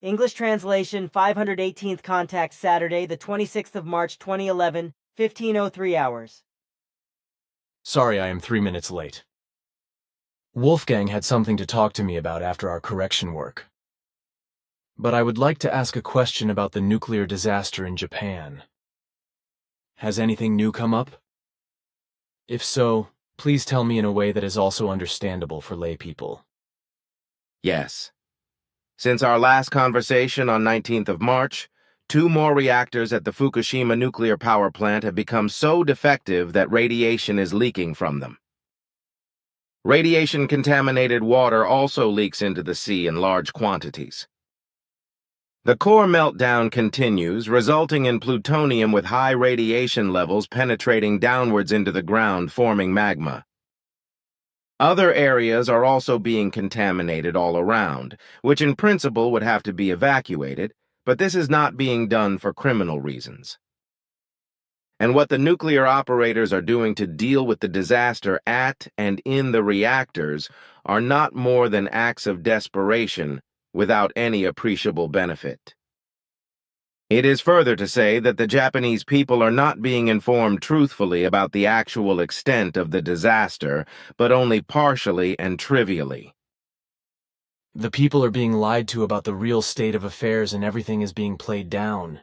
English translation 518th contact Saturday, the 26th of March 2011, 15:03 hours. Sorry I am 3 minutes late. Wolfgang had something to talk to me about after our correction work. But I would like to ask a question about the nuclear disaster in Japan. Has anything new come up? If so, please tell me in a way that is also understandable for lay people. Yes. Since our last conversation on 19th of March, 2 more reactors at the Fukushima nuclear power plant have become so defective that radiation is leaking from them. Radiation-contaminated water also leaks into the sea in large quantities. The core meltdown continues, resulting in plutonium with high radiation levels penetrating downwards into the ground, forming magma. Other areas are also being contaminated all around, which in principle would have to be evacuated, but this is not being done for criminal reasons. And what the nuclear operators are doing to deal with the disaster at and in the reactors are not more than acts of desperation without any appreciable benefit. It is further to say that the Japanese people are not being informed truthfully about the actual extent of the disaster, but only partially and trivially. The people are being lied to about the real state of affairs and everything is being played down.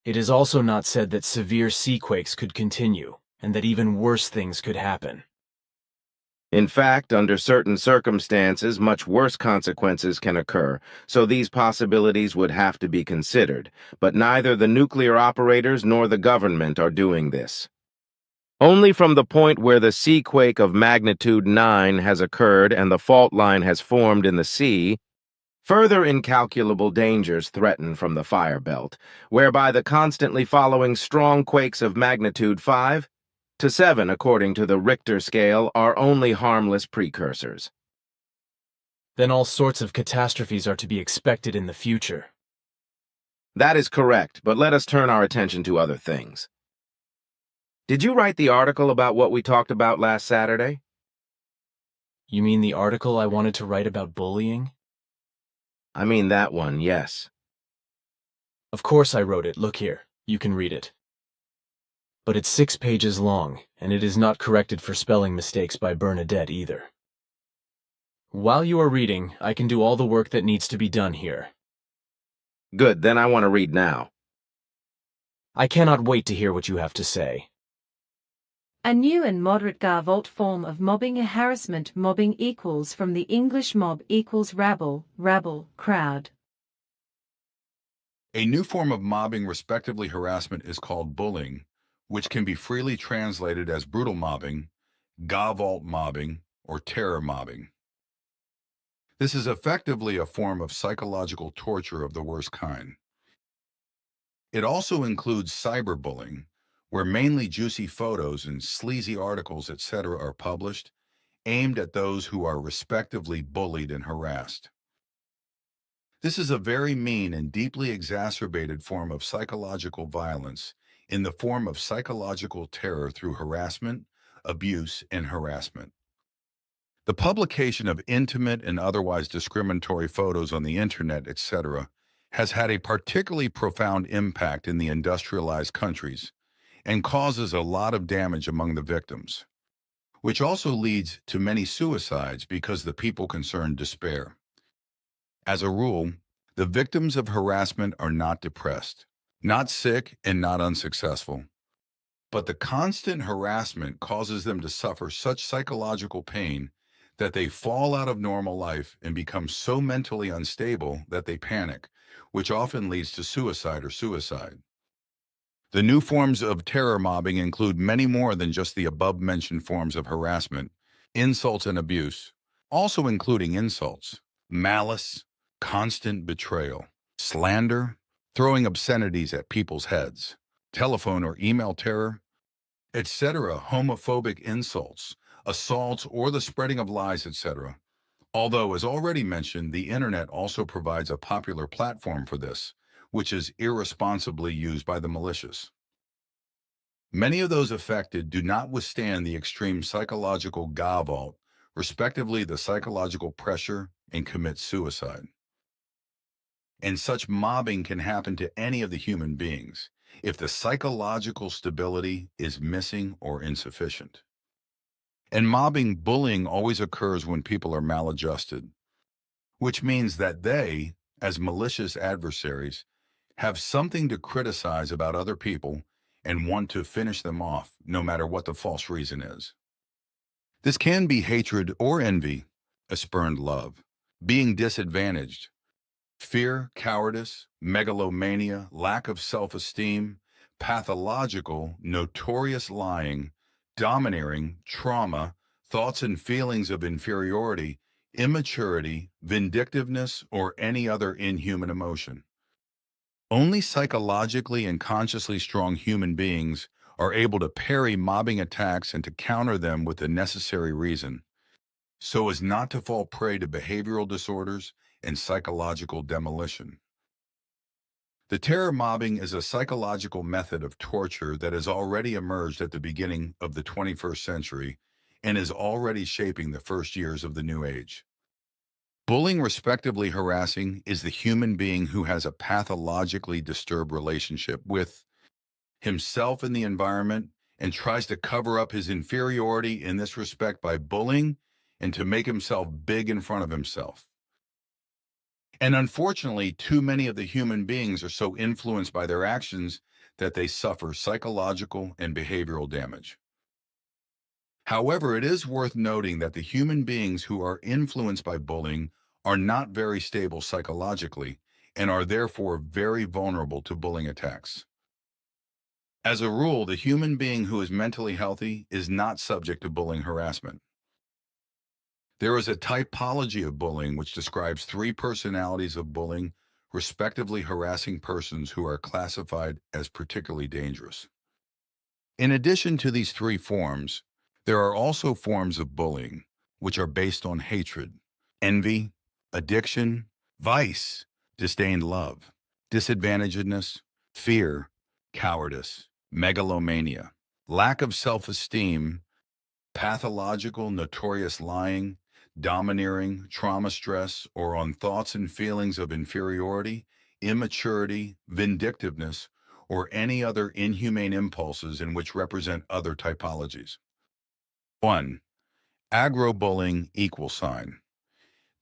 It is also not said that severe seaquakes could continue, and that even worse things could happen. In fact, under certain circumstances, much worse consequences can occur, so these possibilities would have to be considered, but neither the nuclear operators nor the government are doing this. Only from the point where the seaquake of magnitude 9 has occurred and the fault line has formed in the sea, further incalculable dangers threaten from the fire belt, whereby the constantly following strong quakes of magnitude 5 to 7, according to the Richter scale, are only harmless precursors. Then all sorts of catastrophes are to be expected in the future. That is correct, but let us turn our attention to other things. Did you write the article about what we talked about last Saturday? You mean the article I wanted to write about bullying? I mean that one, yes. Of course I wrote it. Look here. You can read it. But it's 6 pages long, and it is not corrected for spelling mistakes by Bernadette either. While you are reading, I can do all the work that needs to be done here. Good, then I want to read now. I cannot wait to hear what you have to say. A new and moderate garvolt form of mobbing harassment. Mobbing equals from the English mob equals rabble, crowd. A new form of mobbing, respectively harassment, is called bullying, which can be freely translated as brutal mobbing, garvolt mobbing, or terror mobbing. This is effectively a form of psychological torture of the worst kind. It also includes cyberbullying, where mainly juicy photos and sleazy articles, etc., are published, aimed at those who are respectively bullied and harassed. This is a very mean and deeply exacerbated form of psychological violence in the form of psychological terror through harassment, abuse, and harassment. The publication of intimate and otherwise discriminatory photos on the internet, etc., has had a particularly profound impact in the industrialized countries and causes a lot of damage among the victims, which also leads to many suicides because the people concerned despair. As a rule, the victims of harassment are not depressed, not sick, and not unsuccessful. But the constant harassment causes them to suffer such psychological pain that they fall out of normal life and become so mentally unstable that they panic, which often leads to suicide or suicide. The new forms of terror mobbing include many more than just the above-mentioned forms of harassment, insults and abuse, also including insults, malice, constant betrayal, slander, throwing obscenities at people's heads, telephone or email terror, etc., homophobic insults, assaults, or the spreading of lies, etc. Although, as already mentioned, the internet also provides a popular platform for this, which is irresponsibly used by the malicious. Many of those affected do not withstand the extreme psychological garvolt, respectively the psychological pressure, and commit suicide. and such mobbing can happen to any of the human beings if the psychological stability is missing or insufficient. And mobbing, bullying always occurs when people are maladjusted, which means that they, as malicious adversaries, have something to criticize about other people and want to finish them off, no matter what the false reason is. This can be hatred or envy, a spurned love, being disadvantaged, fear, cowardice, megalomania, lack of self-esteem, pathological, notorious lying, domineering, trauma, thoughts and feelings of inferiority, immaturity, vindictiveness, or any other inhuman emotion. Only psychologically and consciously strong human beings are able to parry mobbing attacks and to counter them with the necessary reason, so as not to fall prey to behavioral disorders and psychological demolition. The terror mobbing is a psychological method of torture that has already emerged at the beginning of the 21st century and is already shaping the first years of the new age. Bullying, respectively harassing, is the human being who has a pathologically disturbed relationship with himself and the environment and tries to cover up his inferiority in this respect by bullying and to make himself big in front of himself. And unfortunately, too many of the human beings are so influenced by their actions that they suffer psychological and behavioral damage. However, it is worth noting that the human beings who are influenced by bullying are not very stable psychologically and are therefore very vulnerable to bullying attacks. As a rule, the human being who is mentally healthy is not subject to bullying harassment. There is a typology of bullying which describes three personalities of bullying, respectively harassing persons who are classified as particularly dangerous. In addition to these three forms, there are also forms of bullying which are based on hatred, envy, addiction, vice, disdained love, disadvantagedness, fear, cowardice, megalomania, lack of self-esteem, pathological, notorious lying, domineering, trauma stress, or on thoughts and feelings of inferiority, immaturity, vindictiveness, or any other inhumane impulses in which represent other typologies. 1. Agro-bullying equal sign.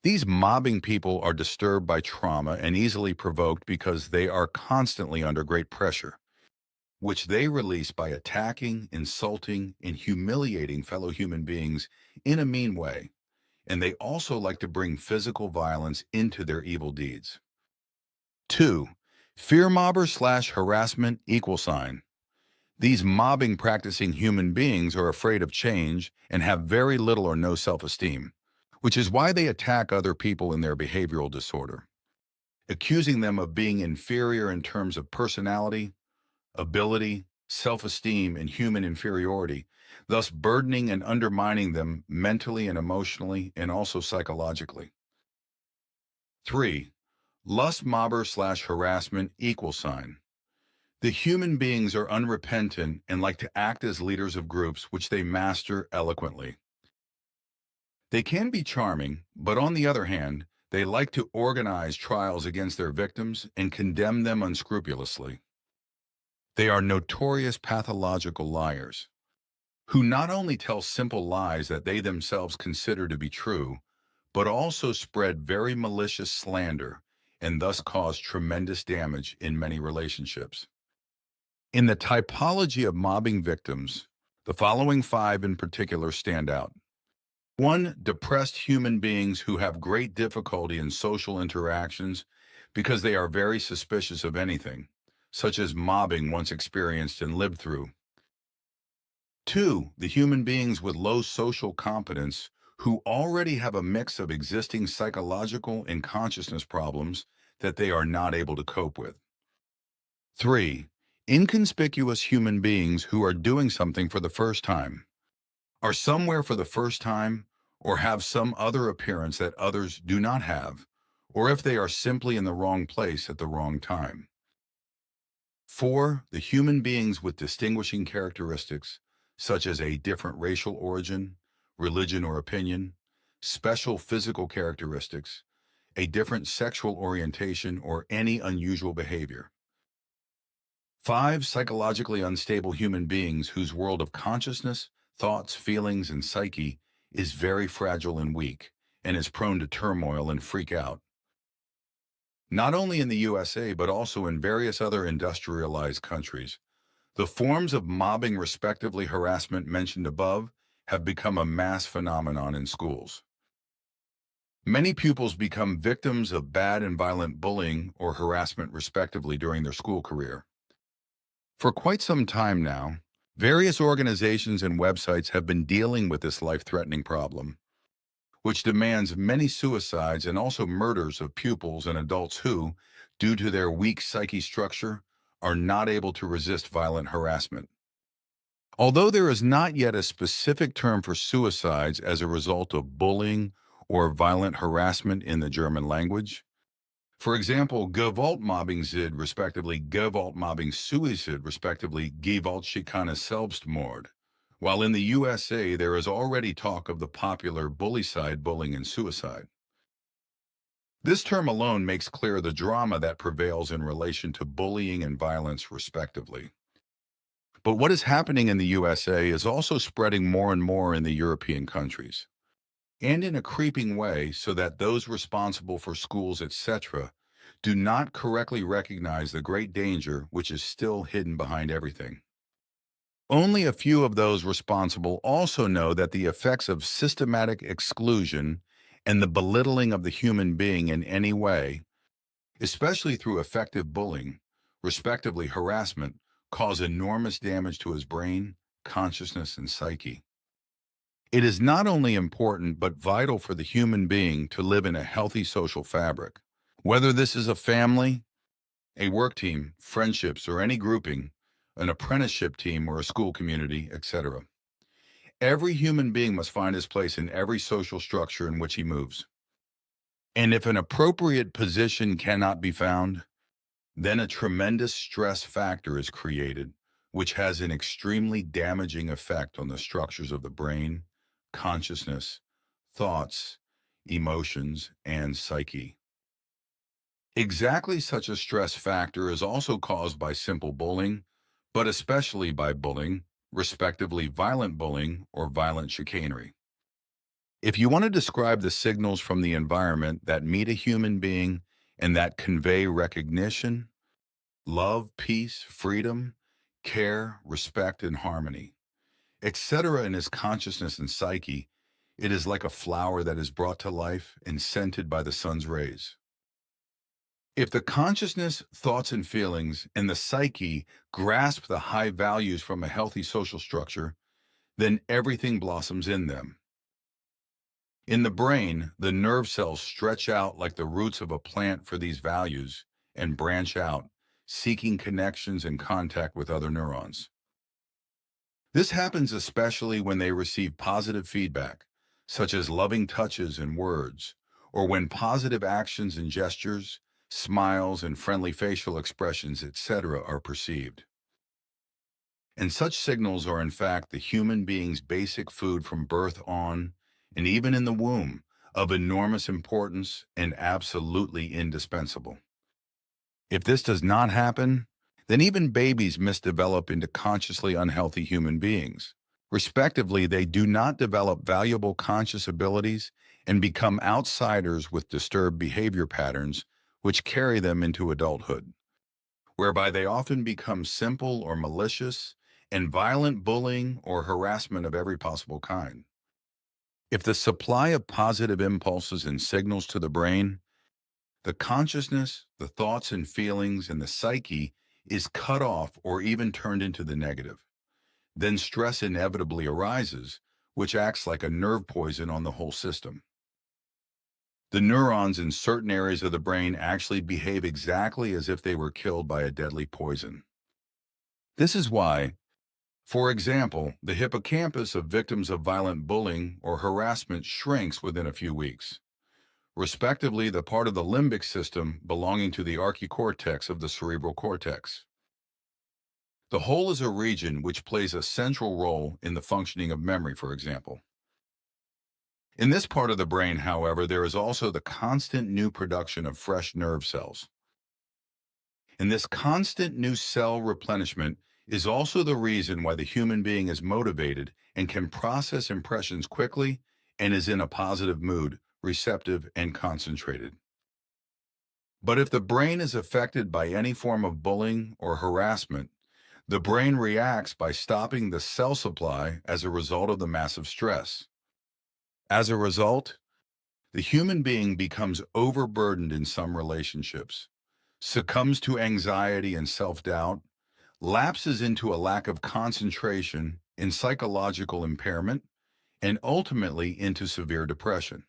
These mobbing people are disturbed by trauma and easily provoked because they are constantly under great pressure, which they release by attacking, insulting, and humiliating fellow human beings in a mean way, and they also like to bring physical violence into their evil deeds. 2. Fear mobber/harassment equal sign. These mobbing practicing human beings are afraid of change and have very little or no self-esteem, which is why they attack other people in their behavioral disorder, accusing them of being inferior in terms of personality, ability, self-esteem, and human inferiority, thus burdening and undermining them mentally and emotionally and also psychologically. 3. Lust mobber/harassment equal sign. The human beings are unrepentant and like to act as leaders of groups which they master eloquently. They can be charming, but on the other hand, they like to organize trials against their victims and condemn them unscrupulously. They are notorious pathological liars, who not only tell simple lies that they themselves consider to be true, but also spread very malicious slander and thus cause tremendous damage in many relationships. In the typology of mobbing victims, the following 5 in particular stand out. 1. Depressed human beings who have great difficulty in social interactions because they are very suspicious of anything, such as mobbing once experienced and lived through. 2. The human beings with low social competence who already have a mix of existing psychological and consciousness problems that they are not able to cope with. 3. Inconspicuous human beings who are doing something for the first time, are somewhere for the first time, or have some other appearance that others do not have, or if they are simply in the wrong place at the wrong time. 4. The human beings with distinguishing characteristics, such as a different racial origin, religion or opinion, special physical characteristics, a different sexual orientation, or any unusual behavior. 5. Psychologically unstable human beings whose world of consciousness, thoughts, feelings, and psyche is very fragile and weak, and is prone to turmoil and freak out. Not only in the USA, but also in various other industrialized countries, the forms of mobbing, respectively harassment mentioned above, have become a mass phenomenon in schools. Many pupils become victims of bad and violent bullying or harassment, respectively, during their school career. For quite some time now, various organizations and websites have been dealing with this life-threatening problem, which demands many suicides and also murders of pupils and adults who, due to their weak psyche structure, are not able to resist violent harassment. Although there is not yet a specific term for suicides as a result of bullying or violent harassment in the German language, for example, Gewaltmobbing sind, respectively, Gewaltmobbing Suizid, respectively, Gewaltschikane Selbstmord, while in the USA there is already talk of the popular bullycide, bullying, and suicide. This term alone makes clear the drama that prevails in relation to bullying and violence, respectively. But what is happening in the USA is also spreading more and more in the European countries, and in a creeping way, so that those responsible for schools, etc., do not correctly recognize the great danger which is still hidden behind everything. Only a few of those responsible also know that the effects of systematic exclusion and the belittling of the human being in any way, especially through effective bullying, respectively harassment, cause enormous damage to his brain, consciousness, and psyche. It is not only important but vital for the human being to live in a healthy social fabric. Whether this is a family, a work team, friendships, or any grouping, an apprenticeship team or a school community, etc. Every human being must find his place in every social structure in which he moves. And if an appropriate position cannot be found, then a tremendous stress factor is created, which has an extremely damaging effect on the structures of the brain, consciousness, thoughts, emotions, and psyche. Exactly such a stress factor is also caused by simple bullying, but especially by bullying, respectively violent bullying or violent chicanery. If you want to describe the signals from the environment that meet a human being and that convey recognition, love, peace, freedom, care, respect, and harmony, etc. in his consciousness and psyche, it is like a flower that is brought to life and scented by the sun's rays. If the consciousness, thoughts, and feelings and the psyche grasp the high values from a healthy social structure, then everything blossoms in them. In the brain, the nerve cells stretch out like the roots of a plant for these values and branch out, seeking connections and contact with other neurons. This happens especially when they receive positive feedback, such as loving touches and words, or when positive actions and gestures, smiles, and friendly facial expressions, etc., are perceived. And such signals are in fact the human being's basic food from birth on, and even in the womb, of enormous importance and absolutely indispensable. If this does not happen, then even babies misdevelop into consciously unhealthy human beings. Respectively, they do not develop valuable conscious abilities and become outsiders with disturbed behavior patterns which carry them into adulthood, whereby they often become simple or malicious and violent bullying or harassment of every possible kind. If the supply of positive impulses and signals to the brain, the consciousness, the thoughts and feelings, and the psyche is cut off or even turned into the negative, then stress inevitably arises, which acts like a nerve poison on the whole system. The neurons in certain areas of the brain actually behave exactly as if they were killed by a deadly poison. This is why, for example, the hippocampus of victims of violent bullying or harassment shrinks within a few weeks. Respectively, the part of the limbic system belonging to the archicortex of the cerebral cortex. The whole is a region which plays a central role in the functioning of memory, for example. In this part of the brain, however, there is also the constant new production of fresh nerve cells. And this constant new cell replenishment is also the reason why the human being is motivated and can process impressions quickly and is in a positive mood, receptive and concentrated. But if the brain is affected by any form of bullying or harassment, the brain reacts by stopping the cell supply as a result of the massive stress. As a result, the human being becomes overburdened in some relationships, succumbs to anxiety and self-doubt, lapses into a lack of concentration in psychological impairment, and ultimately into severe depression.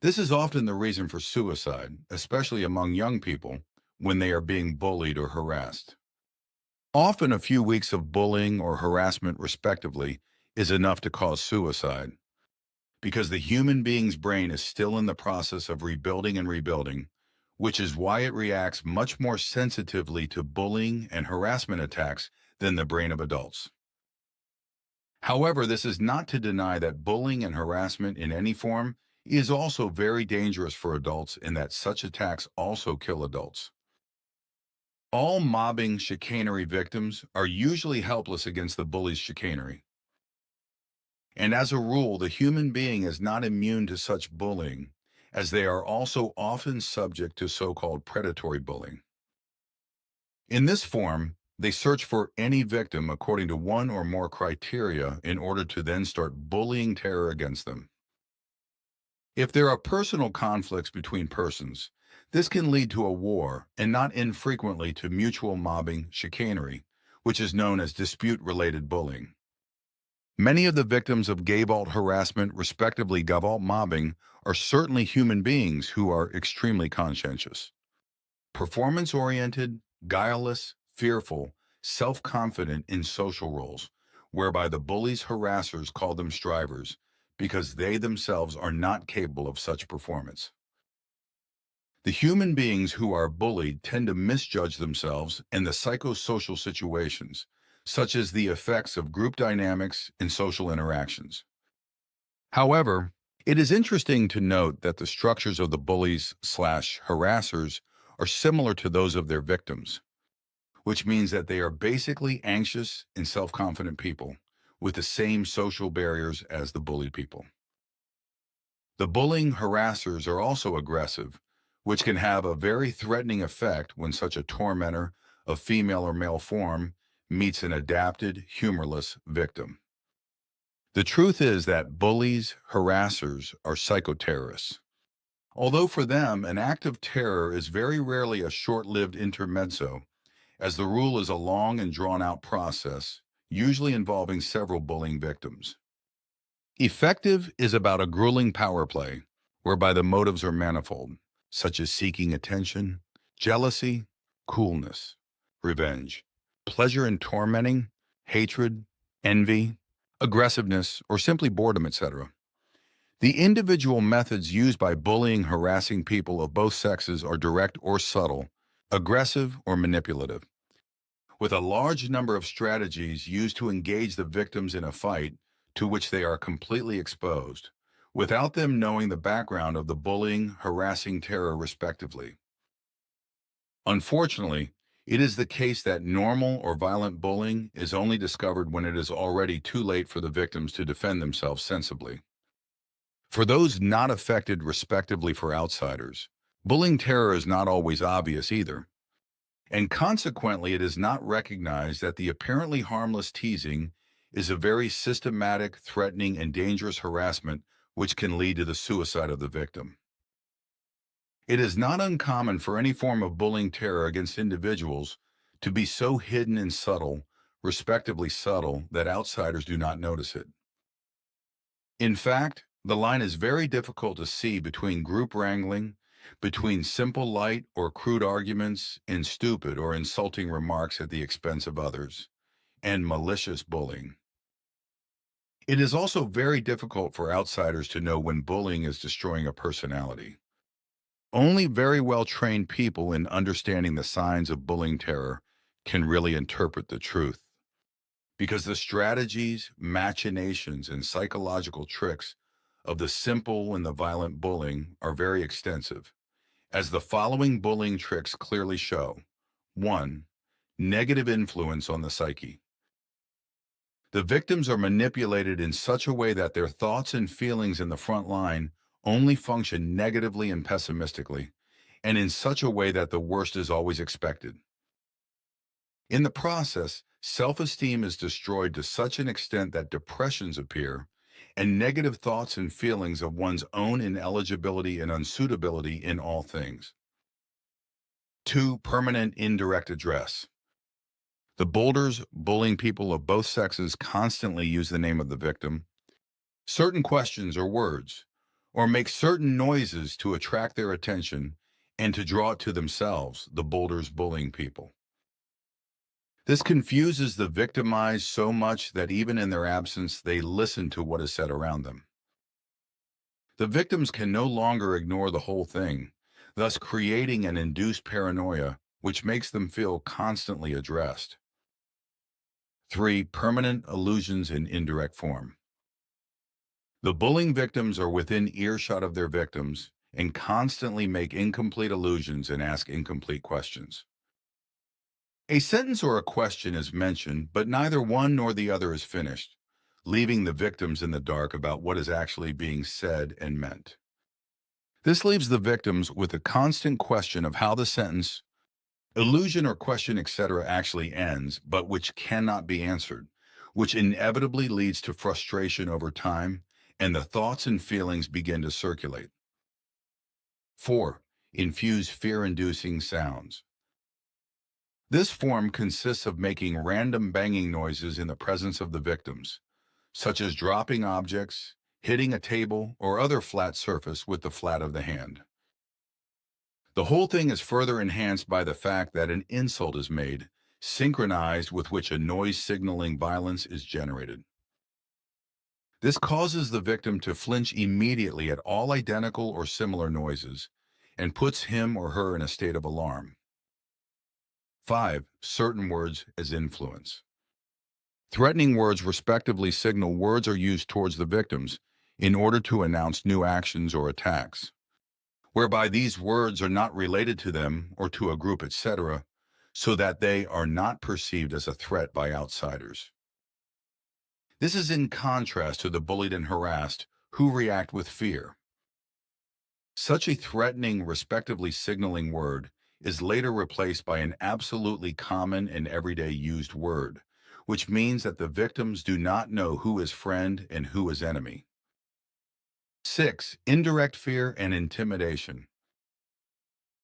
This is often the reason for suicide, especially among young people, when they are being bullied or harassed. Often a few weeks of bullying or harassment, respectively, is enough to cause suicide, because the human being's brain is still in the process of rebuilding and rebuilding, which is why it reacts much more sensitively to bullying and harassment attacks than the brain of adults. However, this is not to deny that bullying and harassment in any form is also very dangerous for adults and that such attacks also kill adults. All mobbing chicanery victims are usually helpless against the bully's chicanery. And as a rule, the human being is not immune to such bullying, as they are also often subject to so-called predatory bullying. In this form, they search for any victim according to one or more criteria in order to then start bullying terror against them. If there are personal conflicts between persons, this can lead to a war and not infrequently to mutual mobbing chicanery, which is known as dispute-related bullying. Many of the victims of gay-vault harassment, respectively gay-vault mobbing, are certainly human beings who are extremely conscientious. Performance-oriented, guileless, fearful, self-confident in social roles, whereby the bullies' harassers call them strivers because they themselves are not capable of such performance. The human beings who are bullied tend to misjudge themselves and the psychosocial situations, such as the effects of group dynamics and social interactions. However, it is interesting to note that the structures of the bullies/harassers are similar to those of their victims, which means that they are basically anxious and self-confident people with the same social barriers as the bullied people. The bullying harassers are also aggressive, which can have a very threatening effect when such a tormentor of female or male form meets an adapted, humorless victim. The truth is that bullies, harassers are psychoterrorists. Although for them, an act of terror is very rarely a short-lived intermezzo, as the rule is a long and drawn-out process, usually involving several bullying victims. Effective is about a grueling power play, whereby the motives are manifold, such as seeking attention, jealousy, coolness, revenge, pleasure in tormenting, hatred, envy, aggressiveness, or simply boredom, etc. The individual methods used by bullying, harassing people of both sexes are direct or subtle, aggressive or manipulative, with a large number of strategies used to engage the victims in a fight to which they are completely exposed, without them knowing the background of the bullying, harassing terror, respectively. Unfortunately, it is the case that normal or violent bullying is only discovered when it is already too late for the victims to defend themselves sensibly. For those not affected, respectively for outsiders, bullying terror is not always obvious either, and consequently it is not recognized that the apparently harmless teasing is a very systematic, threatening, and dangerous harassment which can lead to the suicide of the victim. It is not uncommon for any form of bullying terror against individuals to be so hidden and subtle, respectively subtle, that outsiders do not notice it. In fact, the line is very difficult to see between group wrangling, between simple light or crude arguments, and stupid or insulting remarks at the expense of others, and malicious bullying. It is also very difficult for outsiders to know when bullying is destroying a personality. Only very well-trained people in understanding the signs of bullying terror can really interpret the truth, because the strategies, machinations, and psychological tricks of the simple and the violent bullying are very extensive, as the following bullying tricks clearly show. 1. Negative influence on the psyche. The victims are manipulated in such a way that their thoughts and feelings in the front line only function negatively and pessimistically, and in such a way that the worst is always expected. In the process, self-esteem is destroyed to such an extent that depressions appear, and negative thoughts and feelings of one's own ineligibility and unsuitability in all things. 2. Permanent indirect address. The bullies bullying people of both sexes constantly use the name of the victim, certain questions or words, or make certain noises to attract their attention and to draw it to themselves, the bullies bullying people. This confuses the victimized so much that even in their absence, they listen to what is said around them. The victims can no longer ignore the whole thing, thus creating an induced paranoia, which makes them feel constantly addressed. 3. Permanent illusions in indirect form. The bullying victims are within earshot of their victims and constantly make incomplete illusions and ask incomplete questions. A sentence or a question is mentioned, but neither one nor the other is finished, leaving the victims in the dark about what is actually being said and meant. This leaves the victims with a constant question of how the sentence, illusion or question, etc. actually ends, but which cannot be answered, which inevitably leads to frustration over time, and the thoughts and feelings begin to circulate. 4. Infuse fear-inducing sounds. This form consists of making random banging noises in the presence of the victims, such as dropping objects, hitting a table, or other flat surface with the flat of the hand. The whole thing is further enhanced by the fact that an insult is made, synchronized with which a noise signaling violence is generated. This causes the victim to flinch immediately at all identical or similar noises and puts him or her in a state of alarm. 5. Certain words as influence. Threatening words respectively signal words are used towards the victims in order to announce new actions or attacks, whereby these words are not related to them or to a group, etc., so that they are not perceived as a threat by outsiders. This is in contrast to the bullied and harassed, who react with fear. Such a threatening, respectively signaling word is later replaced by an absolutely common and everyday used word, which means that the victims do not know who is friend and who is enemy. 6. Indirect fear and intimidation.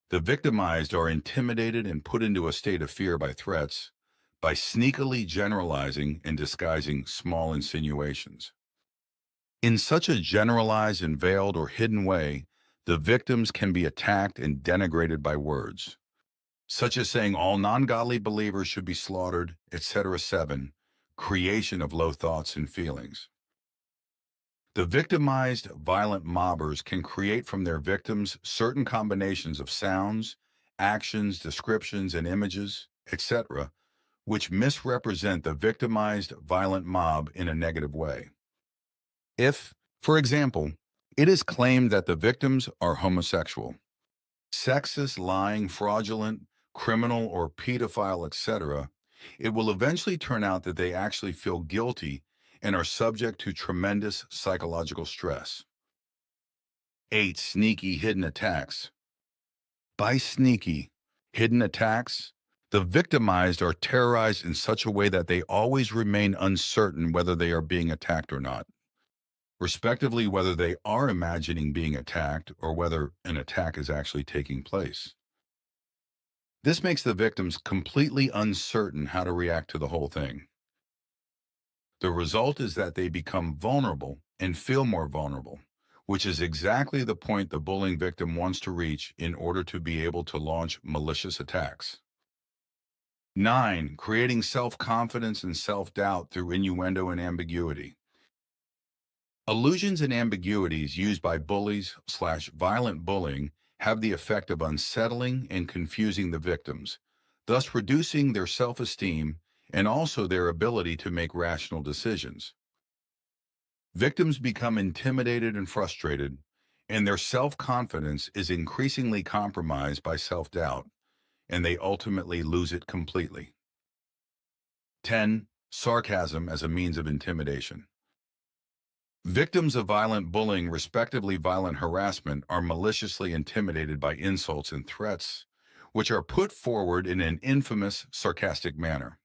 The victimized are intimidated and put into a state of fear by threats, by sneakily generalizing and disguising small insinuations. In such a generalized and veiled or hidden way, the victims can be attacked and denigrated by words, such as saying all non-godly believers should be slaughtered, etc. 7. Creation of low thoughts and feelings. The victimized, violent mobbers can create from their victims certain combinations of sounds, actions, descriptions, and images, etc., which misrepresent the victimized, violent mob in a negative way. If, for example, it is claimed that the victims are homosexual, sexist, lying, fraudulent, criminal, or pedophile, etc., it will eventually turn out that they actually feel guilty and are subject to tremendous psychological stress. 8. Sneaky hidden attacks. By sneaky, hidden attacks, the victimized are terrorized in such a way that they always remain uncertain whether they are being attacked or not, respectively whether they are imagining being attacked or whether an attack is actually taking place. This makes the victims completely uncertain how to react to the whole thing. The result is that they become vulnerable and feel more vulnerable, which is exactly the point the bullying victim wants to reach in order to be able to launch malicious attacks. 9. Creating self-confidence and self-doubt through innuendo and ambiguity. Allusions and ambiguities used by bullies/violent bullying have the effect of unsettling and confusing the victims, thus reducing their self-esteem and also their ability to make rational decisions. Victims become intimidated and frustrated, and their self-confidence is increasingly compromised by self-doubt, and they ultimately lose it completely. 10. Sarcasm as a means of intimidation. Victims of violent bullying, respectively violent harassment, are maliciously intimidated by insults and threats, which are put forward in an infamous, sarcastic manner.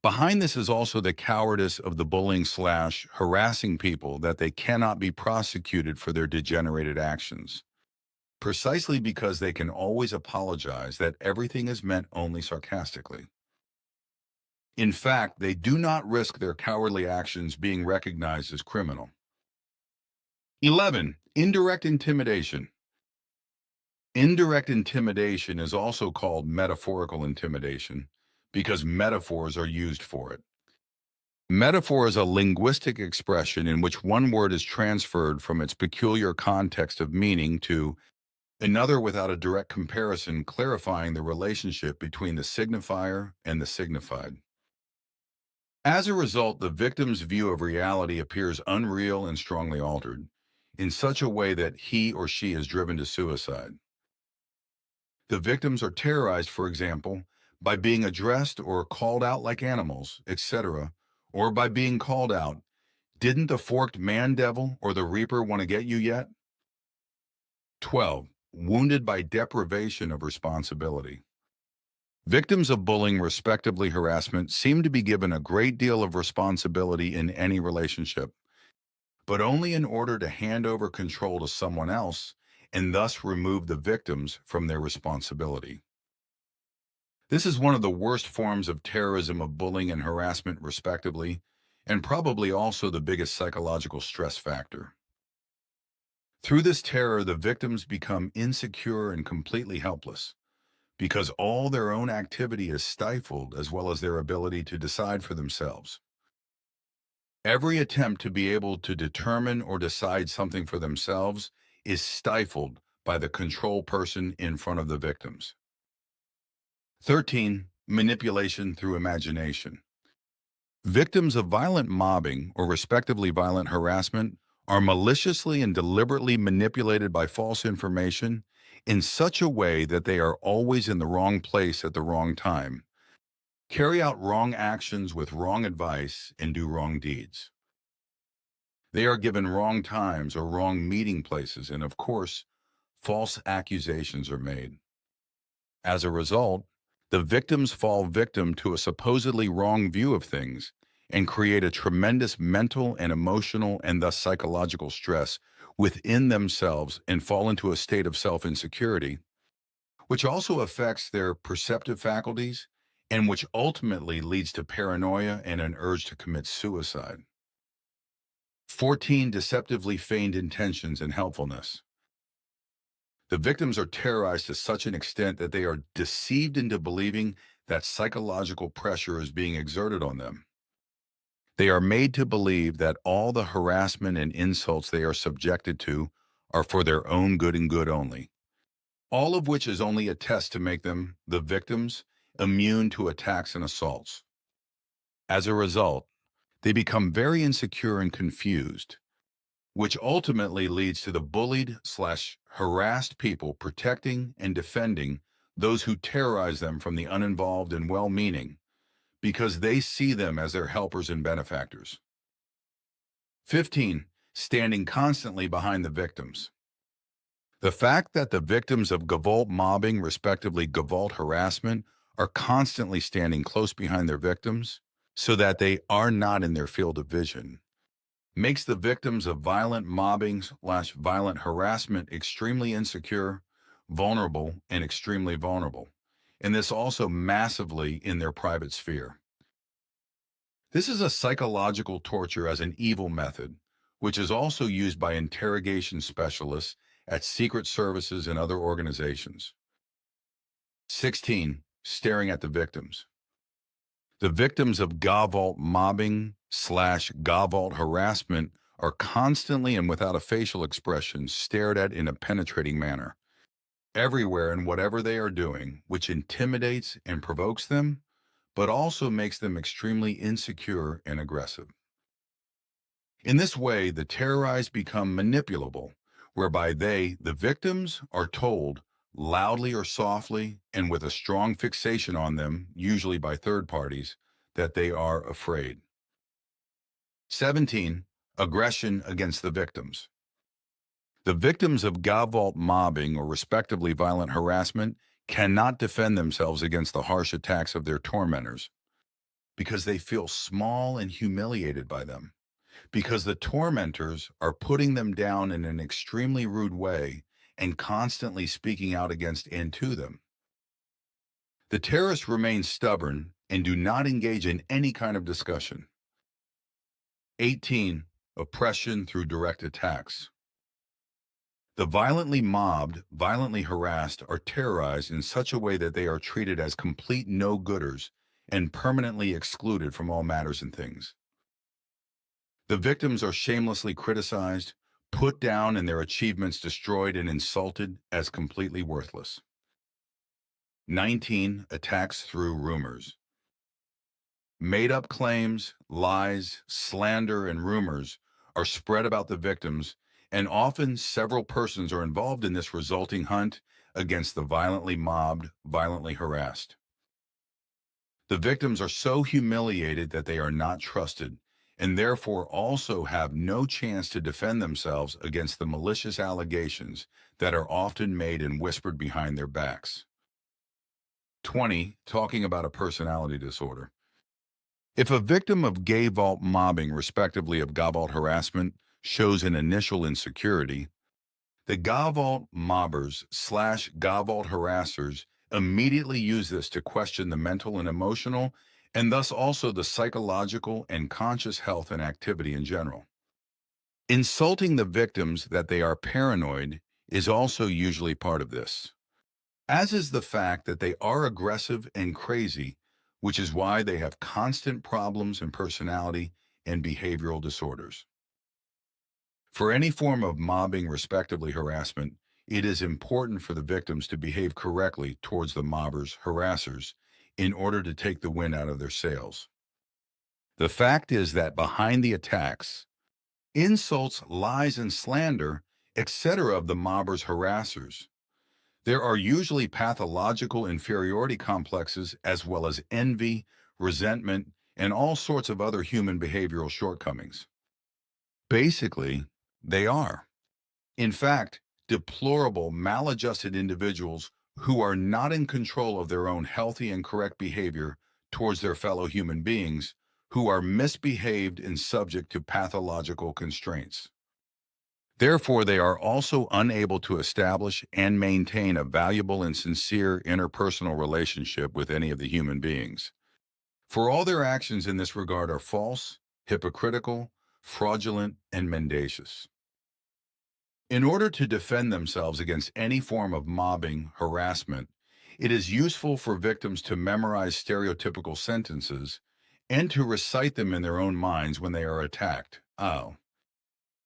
Behind this is also the cowardice of the bullying/harassing people that they cannot be prosecuted for their degenerated actions, precisely because they can always apologize that everything is meant only sarcastically. In fact, they do not risk their cowardly actions being recognized as criminal. 11. Indirect intimidation. Indirect intimidation is also called metaphorical intimidation because metaphors are used for it. Metaphor is a linguistic expression in which one word is transferred from its peculiar context of meaning to another without a direct comparison, clarifying the relationship between the signifier and the signified. As a result, the victim's view of reality appears unreal and strongly altered, in such a way that he or she is driven to suicide. The victims are terrorized, for example, by being addressed or called out like animals, etc., or by being called out, "Didn't the forked man-devil or the reaper want to get you yet?" 12. Wounded by deprivation of responsibility. Victims of bullying, respectively harassment, seem to be given a great deal of responsibility in any relationship, but only in order to hand over control to someone else and thus remove the victims from their responsibility. This is one of the worst forms of terrorism of bullying and harassment, respectively, and probably also the biggest psychological stress factor. Through this terror, the victims become insecure and completely helpless, because all their own activity is stifled as well as their ability to decide for themselves. Every attempt to be able to determine or decide something for themselves is stifled by the control person in front of the victims. 13. Manipulation through imagination. Victims of violent mobbing or respectively violent harassment are maliciously and deliberately manipulated by false information in such a way that they are always in the wrong place at the wrong time, carry out wrong actions with wrong advice, and do wrong deeds. They are given wrong times or wrong meeting places, and of course, false accusations are made. As a result, the victims fall victim to a supposedly wrong view of things and create a tremendous mental and emotional and thus psychological stress within themselves and fall into a state of self-insecurity, which also affects their perceptive faculties and which ultimately leads to paranoia and an urge to commit suicide. 14. Deceptively feigned intentions and helpfulness. The victims are terrorized to such an extent that they are deceived into believing that psychological pressure is being exerted on them. They are made to believe that all the harassment and insults they are subjected to are for their own good and good only, all of which is only a test to make them, the victims, immune to attacks and assaults. As a result, they become very insecure and confused, which ultimately leads to the bullied/harassed people protecting and defending those who terrorize them from the uninvolved and well-meaning, because they see them as their helpers and benefactors. 15. Standing constantly behind the victims. The fact that the victims of Gavolt mobbing, respectively Gavolt harassment, are constantly standing close behind their victims so that they are not in their field of vision makes the victims of violent mobbing/violent harassment extremely insecure, vulnerable, and extremely vulnerable, and this also massively in their private sphere. This is a psychological torture as an evil method, which is also used by interrogation specialists at secret services and other organizations. 16. Staring at the victims. The victims of Gavolt mobbing/Gavolt harassment are constantly and without a facial expression stared at in a penetrating manner, everywhere and whatever they are doing, which intimidates and provokes them, but also makes them extremely insecure and aggressive. In this way, the terrorized become manipulable, whereby they, the victims, are told, loudly or softly, and with a strong fixation on them, usually by third parties, that they are afraid. 17. Aggression against the victims. The victims of Gavolt mobbing or respectively violent harassment cannot defend themselves against the harsh attacks of their tormentors because they feel small and humiliated by them, because the tormentors are putting them down in an extremely rude way and constantly speaking out against and to them. The terrorists remain stubborn and do not engage in any kind of discussion. 18. Oppression through direct attacks. The violently mobbed, violently harassed, are terrorized in such a way that they are treated as complete no-gooders and permanently excluded from all matters and things. The victims are shamelessly criticized, put down, and their achievements destroyed and insulted as completely worthless. 19. Attacks through rumors. Made-up claims, lies, slander, and rumors are spread about the victims, and often several persons are involved in this resulting hunt against the violently mobbed, violently harassed. The victims are so humiliated that they are not trusted, and therefore also have no chance to defend themselves against the malicious allegations that are often made and whispered behind their backs. 20. Talking about a personality disorder. If a victim of Gavolt mobbing, respectively of Gavolt harassment, shows an initial insecurity, the Gavolt mobbers / Gavolt harassers immediately use this to question the mental and emotional, and thus also the psychological and conscious health and activity in general. Insulting the victims that they are paranoid is also usually part of this, as is the fact that they are aggressive and crazy, which is why they have constant problems in personality and behavioral disorders. For any form of mobbing, respectively harassment, it is important for the victims to behave correctly towards the mobbers, harassers, in order to take the wind out of their sails. The fact is that behind the attacks, insults, lies, and slander, etc. of the mobbers, harassers, there are usually pathological inferiority complexes as well as envy, resentment, and all sorts of other human behavioral shortcomings. Basically, they are, in fact, deplorable, maladjusted individuals who are not in control of their own healthy and correct behavior towards their fellow human beings, who are misbehaved and subject to pathological constraints. Therefore, they are also unable to establish and maintain a valuable and sincere interpersonal relationship with any of the human beings. For all their actions in this regard are false, hypocritical, fraudulent, and mendacious. In order to defend themselves against any form of mobbing, harassment, it is useful for victims to memorize stereotypical sentences and to recite them in their own minds when they are attacked. Oh,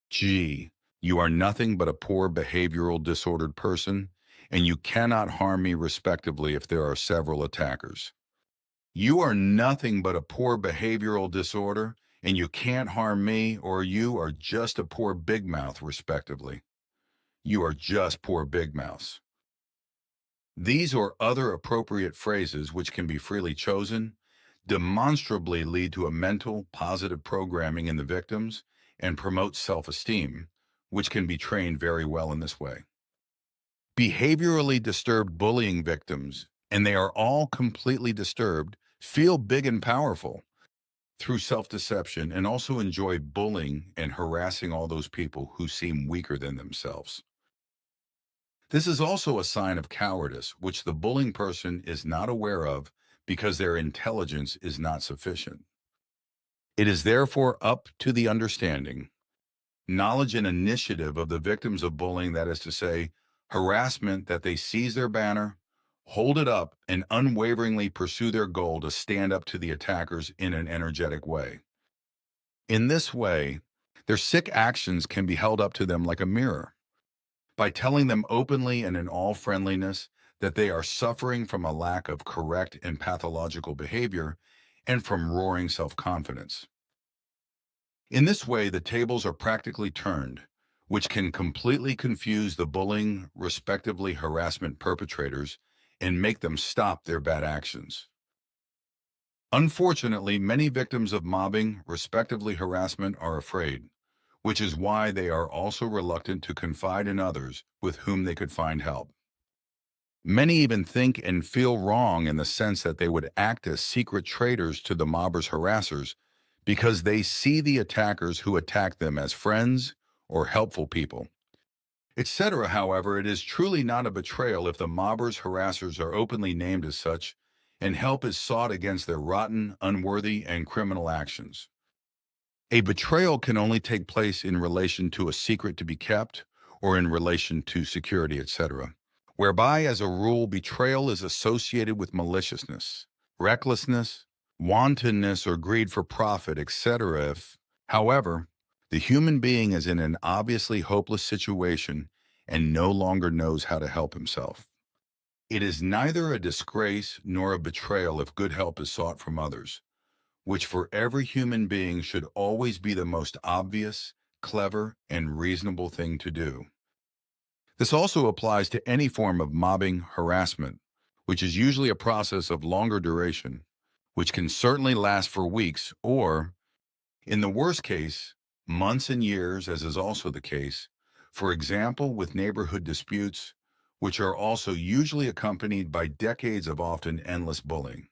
gee, you are nothing but a poor behavioral disordered person, and you cannot harm me respectively if there are several attackers. You are nothing but a poor behavioral disorder, and you can't harm me, or you are just a poor big mouth respectively. You are just poor big mouths. These or other appropriate phrases, which can be freely chosen, demonstrably lead to a mental, positive programming in the victims and promote self-esteem, which can be trained very well in this way. Behaviorally disturbed bullying victims, and they are all completely disturbed, feel big and powerful through self-deception and also enjoy bullying and harassing all those people who seem weaker than themselves. This is also a sign of cowardice, which the bullying person is not aware of because their intelligence is not sufficient. It is therefore up to the understanding, knowledge, and initiative of the victims of bullying, that is to say, harassment, that they seize their banner, hold it up, and unwaveringly pursue their goal to stand up to the attackers in an energetic way. In this way, their sick actions can be held up to them like a mirror, by telling them openly and in all friendliness that they are suffering from a lack of correct and pathological behavior and from roaring self-confidence. In this way, the tables are practically turned, which can completely confuse the bullying, respectively harassment perpetrators and make them stop their bad actions. Unfortunately, many victims of mobbing, respectively harassment, are afraid, which is why they are also reluctant to confide in others with whom they could find help. Many even think and feel wrong in the sense that they would act as secret traitors to the mobbers' harassers because they see the attackers who attack them as friends or helpful people, etc. However, it is truly not a betrayal if the mobbers' harassers are openly named as such and help is sought against their rotten, unworthy, and criminal actions. A betrayal can only take place in relation to a secret to be kept or in relation to security, etc., whereby, as a rule, betrayal is associated with maliciousness, recklessness, wantonness, or greed for profit, etc. If, however, the human being is in an obviously hopeless situation and no longer knows how to help himself. It is neither a disgrace nor a betrayal if good help is sought from others, which for every human being should always be the most obvious, clever, and reasonable thing to do. This also applies to any form of mobbing, harassment, which is usually a process of longer duration, which can certainly last for weeks or, in the worst case, months and years, as is also the case, for example, with neighborhood disputes, which are also usually accompanied by decades of often endless bullying.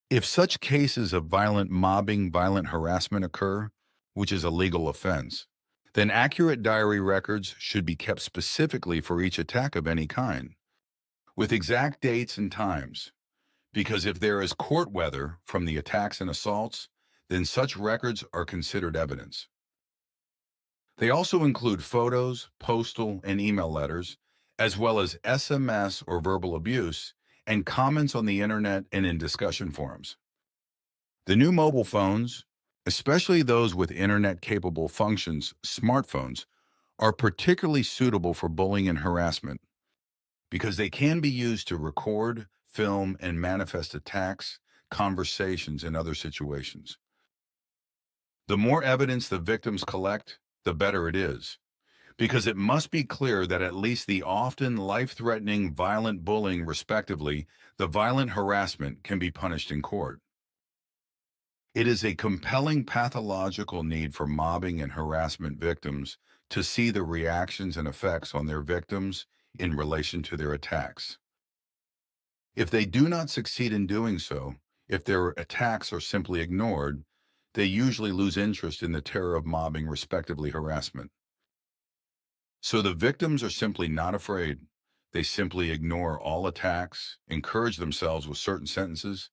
If such cases of violent mobbing, violent harassment occur, which is a legal offense, then accurate diary records should be kept specifically for each attack of any kind, with exact dates and times, because if there is court weather from the attacks and assaults, then such records are considered evidence. They also include photos, postal, and email letters, as well as SMS or verbal abuse, and comments on the internet and in discussion forums. The new mobile phones, especially those with internet-capable functions, smartphones, are particularly suitable for bullying and harassment because they can be used to record, film, and manifest attacks, conversations, and other situations. The more evidence the victims collect, the better it is, because it must be clear that at least the often life-threatening violent bullying, respectively, the violent harassment, can be punished in court. It is a compelling pathological need for mobbing and harassment victims to see the reactions and effects on their victims in relation to their attacks. If they do not succeed in doing so, if their attacks are simply ignored, they usually lose interest in the terror of mobbing, respectively harassment. So the victims are simply not afraid. They simply ignore all attacks, encourage themselves with certain sentences,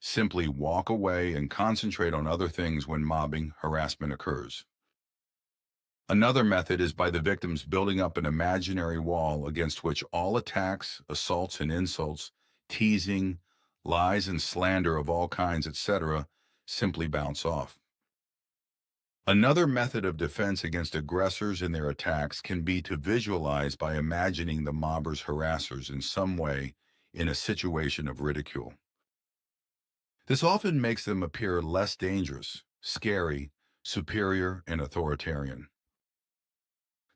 simply walk away and concentrate on other things when mobbing, harassment occurs. Another method is by the victims building up an imaginary wall against which all attacks, assaults, and insults, teasing, lies and slander of all kinds, etc., simply bounce off. Another method of defense against aggressors in their attacks can be to visualize by imagining the mobbers' harassers in some way in a situation of ridicule. This often makes them appear less dangerous, scary, superior, and authoritarian.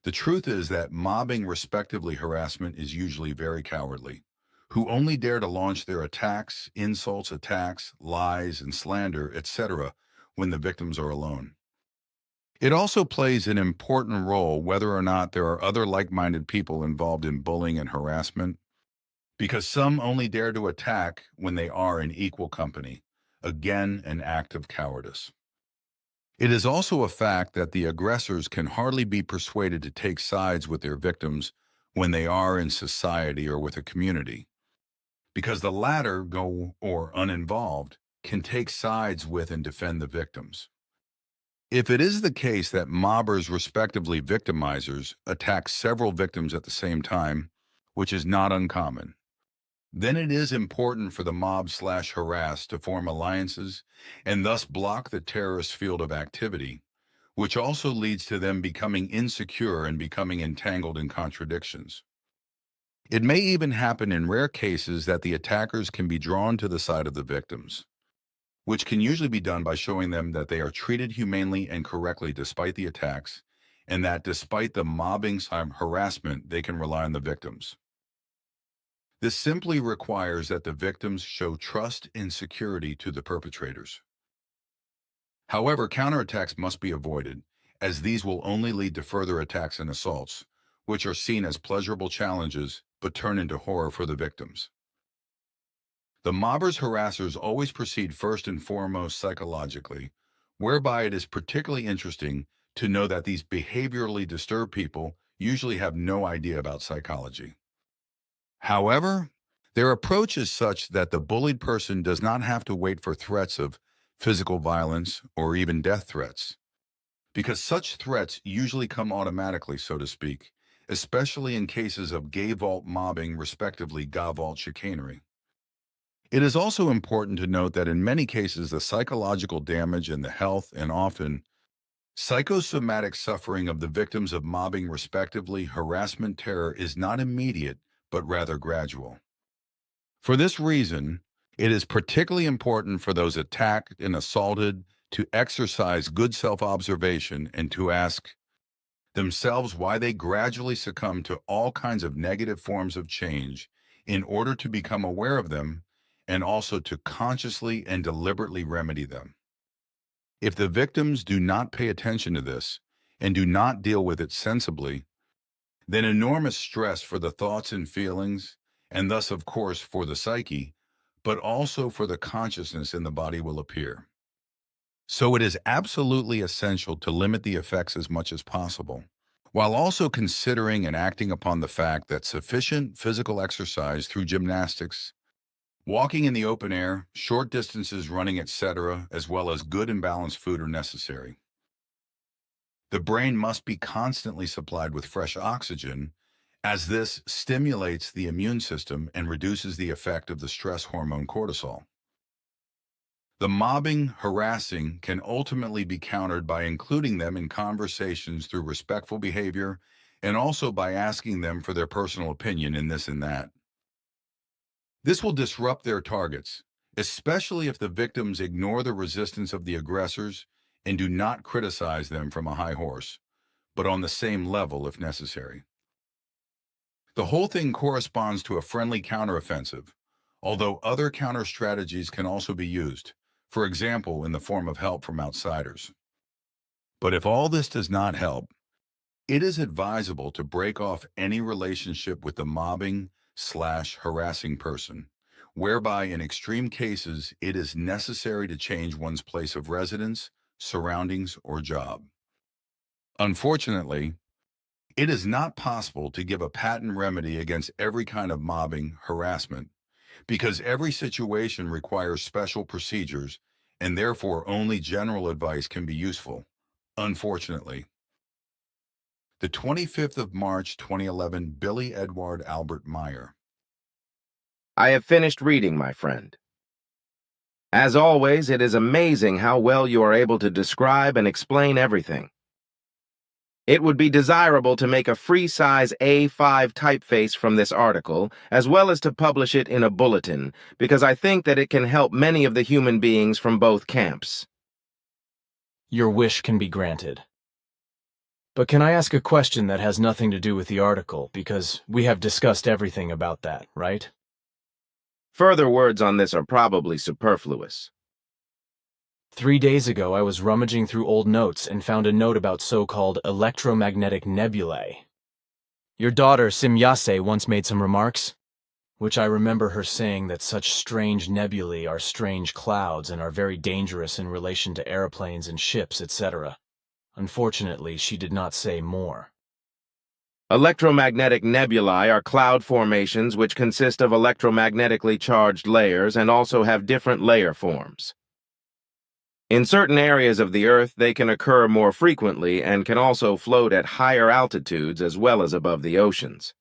The truth is that mobbing, respectively harassment, is usually very cowardly, who only dare to launch their attacks, insults, attacks, lies, and slander, etc., when the victims are alone. It also plays an important role whether or not there are other like-minded people involved in bullying and harassment, because some only dare to attack when they are in equal company, again an act of cowardice. It is also a fact that the aggressors can hardly be persuaded to take sides with their victims when they are in society or with a community, because the latter, uninvolved, can take sides with and defend the victims. If it is the case that mobbers, respectively victimizers, attack several victims at the same time, which is not uncommon, then it is important for the mob/harass to form alliances and thus block the terrorist field of activity, which also leads to them becoming insecure and becoming entangled in contradictions. It may even happen in rare cases that the attackers can be drawn to the side of the victims. which can usually be done by showing them that they are treated humanely and correctly despite the attacks, and that despite the mobbing harassment, they can rely on the victims. This simply requires that the victims show trust and security to the perpetrators. However, counterattacks must be avoided, as these will only lead to further attacks and assaults, which are seen as pleasurable challenges but turn into horror for the victims. The mobbers' harassers always proceed first and foremost psychologically, whereby it is particularly interesting to know that these behaviorally disturbed people usually have no idea about psychology. However, their approach is such that the bullied person does not have to wait for threats of physical violence or even death threats, because such threats usually come automatically, so to speak, especially in cases of gay vault mobbing, respectively gay vault chicanery. It is also important to note that in many cases, the psychological damage and the health and often psychosomatic suffering of the victims of mobbing, respectively harassment terror, is not immediate, but rather gradual. For this reason, it is particularly important for those attacked and assaulted to exercise good self-observation and to ask themselves why they gradually succumb to all kinds of negative forms of change in order to become aware of them and also to consciously and deliberately remedy them. If the victims do not pay attention to this and do not deal with it sensibly, then enormous stress for the thoughts and feelings, and thus, of course, for the psyche, but also for the consciousness in the body will appear. So it is absolutely essential to limit the effects as much as possible, while also considering and acting upon the fact that sufficient physical exercise through gymnastics, walking in the open air, short distances running, etc., as well as good and balanced food are necessary. The brain must be constantly supplied with fresh oxygen, as this stimulates the immune system and reduces the effect of the stress hormone cortisol. The mobbing, harassing can ultimately be countered by including them in conversations through respectful behavior and also by asking them for their personal opinion in this and that. This will disrupt their targets, especially if the victims ignore the resistance of the aggressors and do not criticize them from a high horse, but on the same level if necessary. The whole thing corresponds to a friendly counteroffensive, although other counter strategies can also be used, for example, in the form of help from outsiders. But if all this does not help, it is advisable to break off any relationship with the mobbing/harassing person, whereby in extreme cases it is necessary to change one's place of residence, surroundings, or job. Unfortunately, it is not possible to give a patent remedy against every kind of mobbing, harassment, because every situation requires special procedures and therefore only general advice can be useful, unfortunately. The 25th of March, 2011, Billy Edward Albert Meyer. I have finished reading, my friend. As always, it is amazing how well you are able to describe and explain everything. It would be desirable to make a free-size A5 typeface from this article, as well as to publish it in a bulletin, because I think that it can help many of the human beings from both camps. Your wish can be granted. But can I ask a question that has nothing to do with the article, because we have discussed everything about that, right? Further words on this are probably superfluous. 3 days ago, I was rummaging through old notes and found a note about so-called electromagnetic nebulae. Your daughter, Simyase, once made some remarks, which I remember her saying that such strange nebulae are strange clouds and are very dangerous in relation to airplanes and ships, etc. Unfortunately, she did not say more. Electromagnetic nebulae are cloud formations which consist of electromagnetically charged layers and also have different layer forms. In certain areas of the Earth, they can occur more frequently and can also float at higher altitudes as well as above the oceans.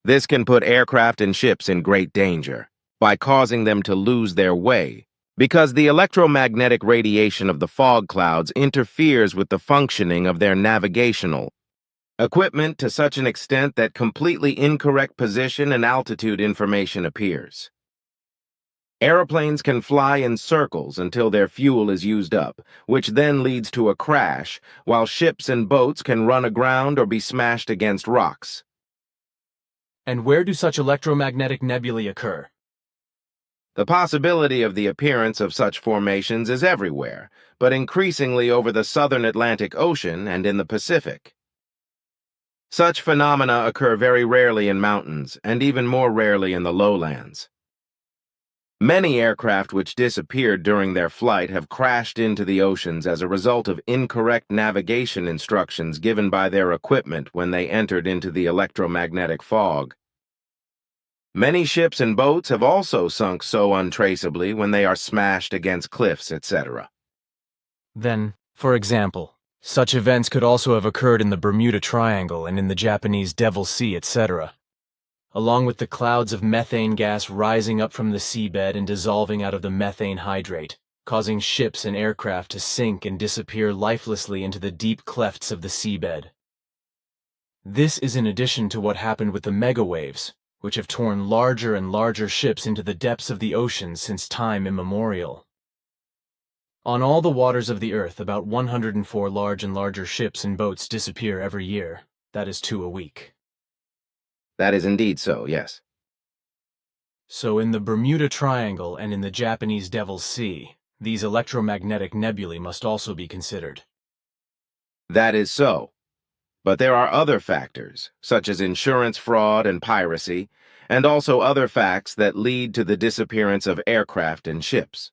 This can put aircraft and ships in great danger by causing them to lose their way, because the electromagnetic radiation of the fog clouds interferes with the functioning of their navigational equipment to such an extent that completely incorrect position and altitude information appears. Aeroplanes can fly in circles until their fuel is used up, which then leads to a crash, while ships and boats can run aground or be smashed against rocks. And where do such electromagnetic nebulae occur? The possibility of the appearance of such formations is everywhere, but increasingly over the southern Atlantic Ocean and in the Pacific. Such phenomena occur very rarely in mountains, and even more rarely in the lowlands. Many aircraft which disappeared during their flight have crashed into the oceans as a result of incorrect navigation instructions given by their equipment when they entered into the electromagnetic fog. Many ships and boats have also sunk so untraceably when they are smashed against cliffs, etc. Then, for example, such events could also have occurred in the Bermuda Triangle and in the Japanese Devil's Sea, etc., along with the clouds of methane gas rising up from the seabed and dissolving out of the methane hydrate, causing ships and aircraft to sink and disappear lifelessly into the deep clefts of the seabed. This is in addition to what happened with the megawaves, which have torn larger and larger ships into the depths of the ocean since time immemorial. On all the waters of the earth, about 104 large and larger ships and boats disappear every year. That is 2 a week. That is indeed so, yes. So in the Bermuda Triangle and in the Japanese Devil's Sea, these electromagnetic nebulae must also be considered. That is so. But there are other factors, such as insurance fraud and piracy, and also other facts that lead to the disappearance of aircraft and ships.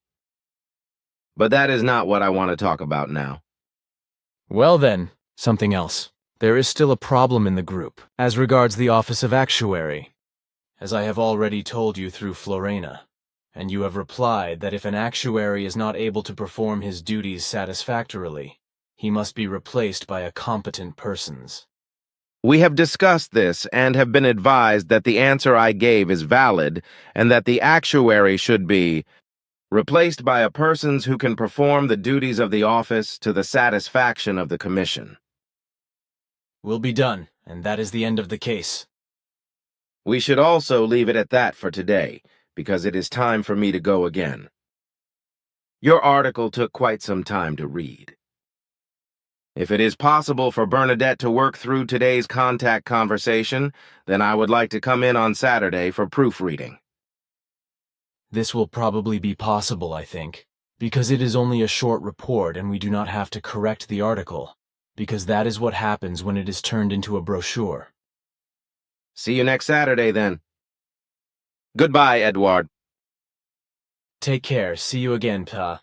But that is not what I want to talk about now. Well then, something else. There is still a problem in the group, as regards the office of actuary, as I have already told you through Florena, and you have replied that if an actuary is not able to perform his duties satisfactorily, he must be replaced by a competent person. We have discussed this and have been advised that the answer I gave is valid and that the actuary should be replaced by a person who can perform the duties of the office to the satisfaction of the commission. Will be done, and that is the end of the case. We should also leave it at that for today, because it is time for me to go again. Your article took quite some time to read. If it is possible for Bernadette to work through today's contact conversation, then I would like to come in on Saturday for proofreading. This will probably be possible, I think, because it is only a short report and we do not have to correct the article, because that is what happens when it is turned into a brochure. See you next Saturday, then. Goodbye, Edward. Take care. See you again, Pa.